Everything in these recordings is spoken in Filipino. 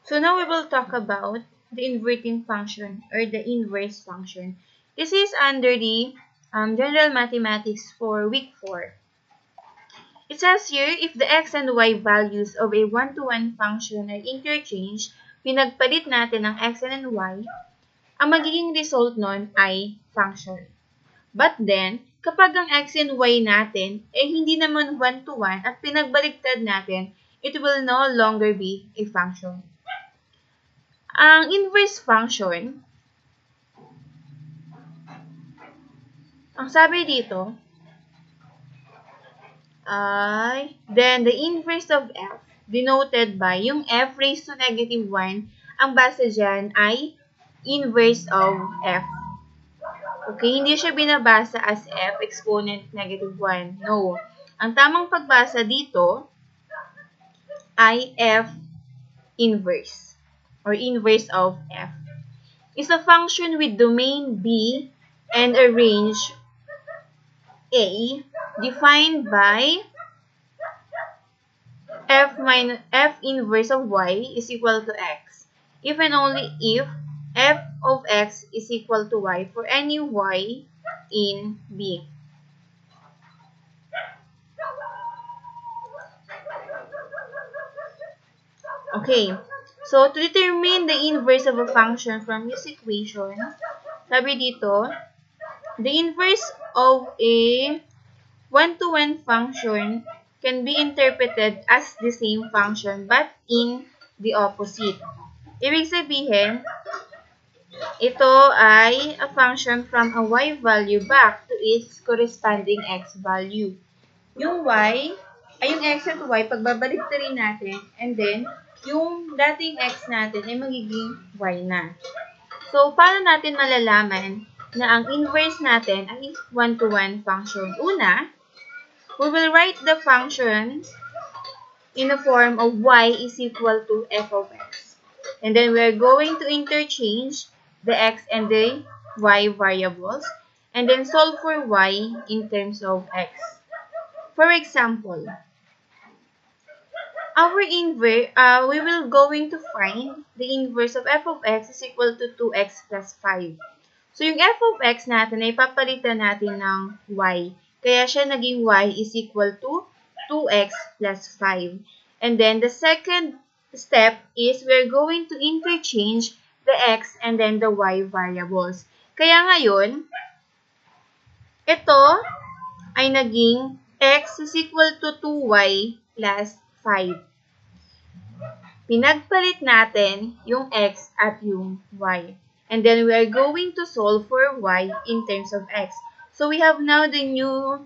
So now we will talk about the inverting function or the inverse function. This is under the general mathematics for week 4. It says here, if the x and y values of a one-to-one function are interchanged, pinagpalit natin ang x and y, ang magiging result nun ay function. But then, kapag ang x and y natin ay hindi naman one-to-one at pinagbaliktad natin, it will no longer be a function. Ang inverse function, ang sabi dito, ay, then the inverse of f, denoted by yung f raised to negative 1, ang base dyan ay inverse of f. Okay, hindi siya binabasa as f exponent negative 1. No. Ang tamang pagbasa dito ay f inverse or inverse of f. Is a function with domain B and a range A defined by f inverse of y is equal to x if and only if f of x is equal to y for any y in B. Okay, so to determine the inverse of a function from this equation, sabi dito, the inverse of a one-to-one function can be interpreted as the same function but in the opposite. Ibig sabihin, ito ay a function from a y value back to its corresponding x value. Yung y, ay yung x at y, pagbabalik na rin natin, and then, yung dating x natin ay magiging y na. So, paano natin malalaman na ang inverse natin ay one-to-one function? Una, we will write the function in the form of y is equal to f of x. And then, we are going to interchange the x and the y variables, and then solve for y in terms of x. For example, our inverse, we will going to find the inverse of f of x is equal to 2x plus 5. So, yung f of x natin ay papalitan natin ng y. Kaya siya naging y is equal to 2x plus 5. And then, the second step is we're going to interchange the x and then the y variables. Kaya ngayon, ito ay naging x is equal to 2y plus 5. Pinagpalit natin yung x at yung y. And then we are going to solve for y in terms of x. So we have now the new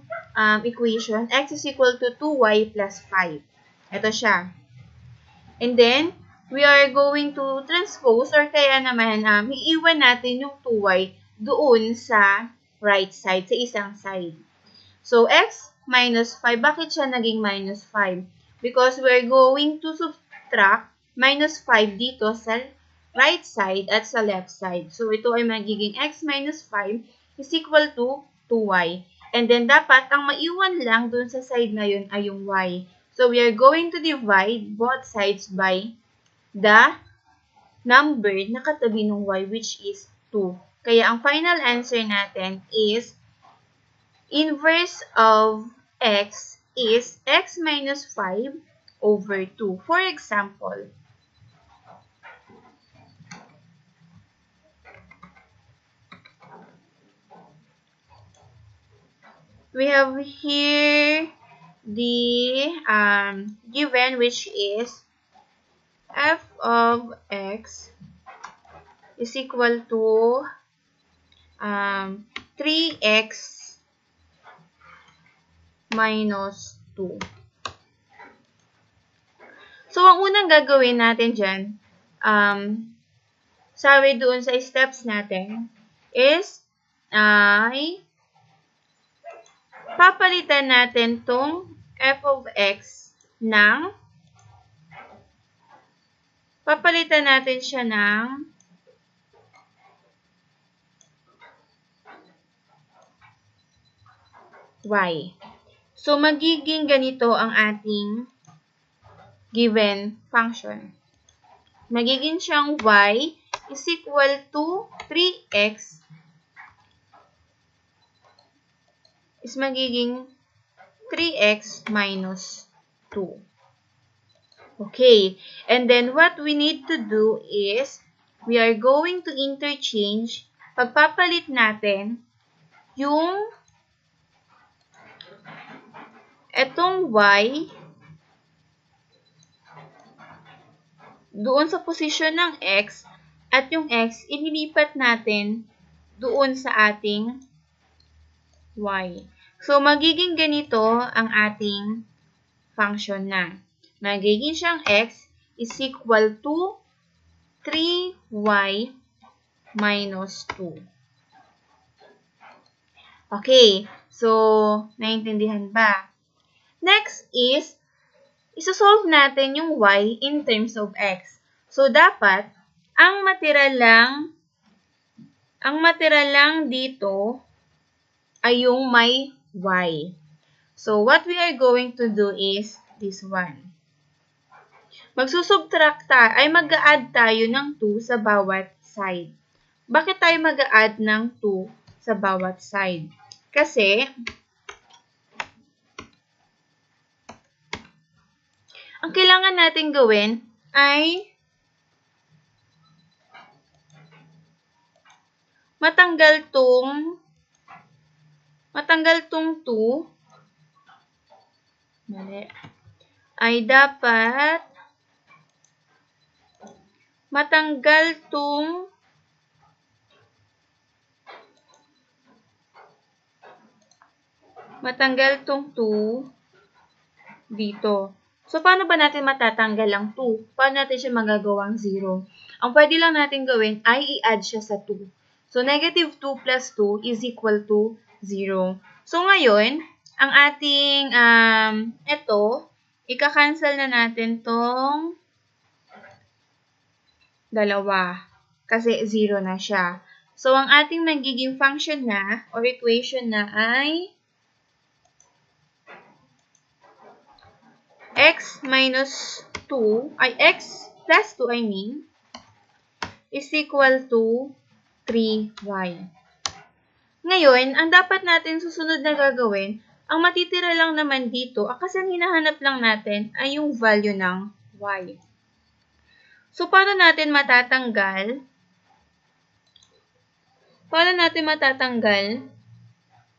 equation, x is equal to 2y plus 5. Ito siya. And then, we are going to transpose or kaya naman iiwan natin yung 2y doon sa right side, sa isang side. So, x minus 5. Bakit siya naging minus 5? Because we're going to subtract minus 5 dito sa right side at sa left side. So, ito ay magiging x minus 5 is equal to 2y. And then, dapat ang maiwan lang dun sa side na yun ay yung y. So, we are going to divide both sides by the number na katabi ng y, which is 2. Kaya, ang final answer natin is inverse of x is x minus 5 over 2. For example, we have here the given, which is f of x is equal to 3x minus 2. So, ang unang gagawin natin dyan, sabi doon sa steps natin, is, papalitan natin tong f of x ng, papalitan natin siya ng y. So, magiging ganito ang ating given function. magiging siyang y is equal to 3x is magiging 3x minus 2. Okay, and then what we need to do is, we are going to interchange, pagpapalit natin yung etong y doon sa posisyon ng x at yung x inilipat natin doon sa ating y. So, magiging ganito ang ating function na. Magiging siyang x is equal to 3y minus 2. Okay, so, naintindihan ba? Next is, isosolve natin yung y in terms of x. So, dapat, ang matira lang dito ay yung may y. So, what we are going to do is this one. Mag-add tayo ng 2 sa bawat side. Bakit tayo mag-add ng 2 sa bawat side? Kasi, ang kailangan natin gawin ay matanggal tong 2. Mali. Ay dapat matanggal tong matanggal tong 2 dito. So, paano ba natin matatanggal ang 2? Paano natin siya magagawang 0? Ang pwede lang natin gawin ay i-add siya sa 2. So, negative 2 plus 2 is equal to 0. So, ngayon, ang ating, ika-cancel na natin tong dalawa. Kasi 0 na siya. So, ang ating magiging function na, or equation na ay x minus 2, ay x plus 2, is equal to 3y. Ngayon, ang dapat natin susunod na gagawin, ang matitira lang naman dito, kasi ang hinahanap lang natin ay yung value ng y. So, paano natin matatanggal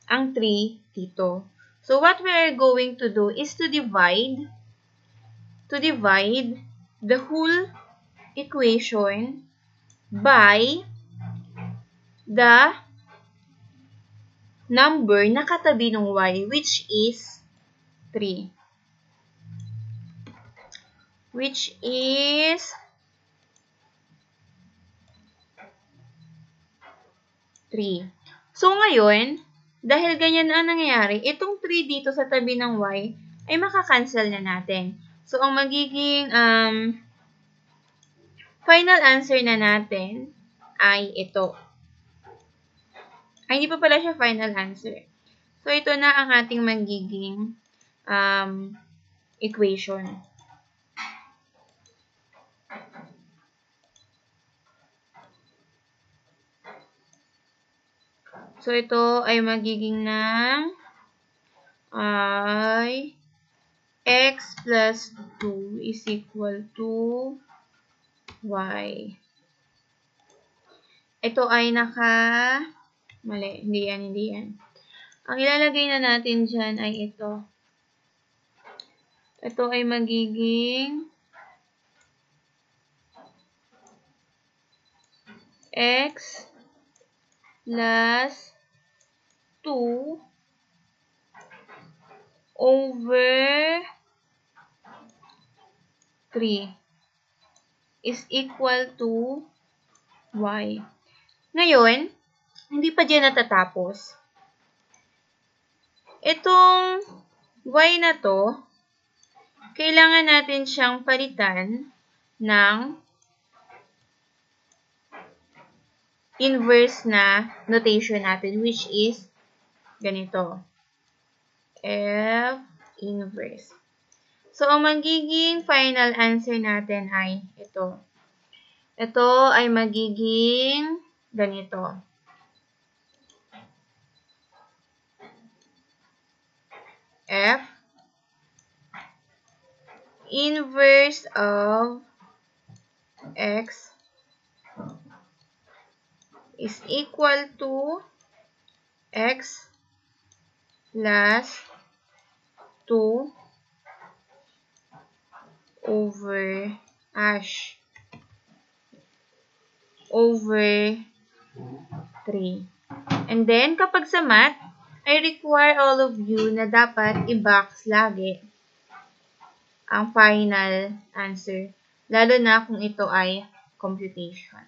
ang 3 dito? So, what we are going to do is to divide the whole equation by the number na katabi ng y, which is 3. Which is 3. So, ngayon, dahil ganyan na ang nangyayari, itong 3 dito sa tabi ng y ay makakancel na natin. So, ang magiging final answer na natin ay ito. Ay, hindi pa pala siya final answer. So, ito na ang ating magiging equation. So, ito ay magiging ng x plus 2 is equal to y. Ito ay mali, hindi yan. Ang ilalagay na natin dyan ay ito. Ito ay magiging x plus 2 over 3 is equal to y. Ngayon, hindi pa dyan natatapos. Itong y na to, kailangan natin siyang palitan ng inverse na notation natin, which is ganito. F inverse. So, ang magiging final answer natin ay ito. ito ay magiging ganito. F inverse of x is equal to x plus 2 over over 3. And then, kapag sa math, I require all of you na dapat i-box lagi ang final answer. Lalo na kung ito ay computation.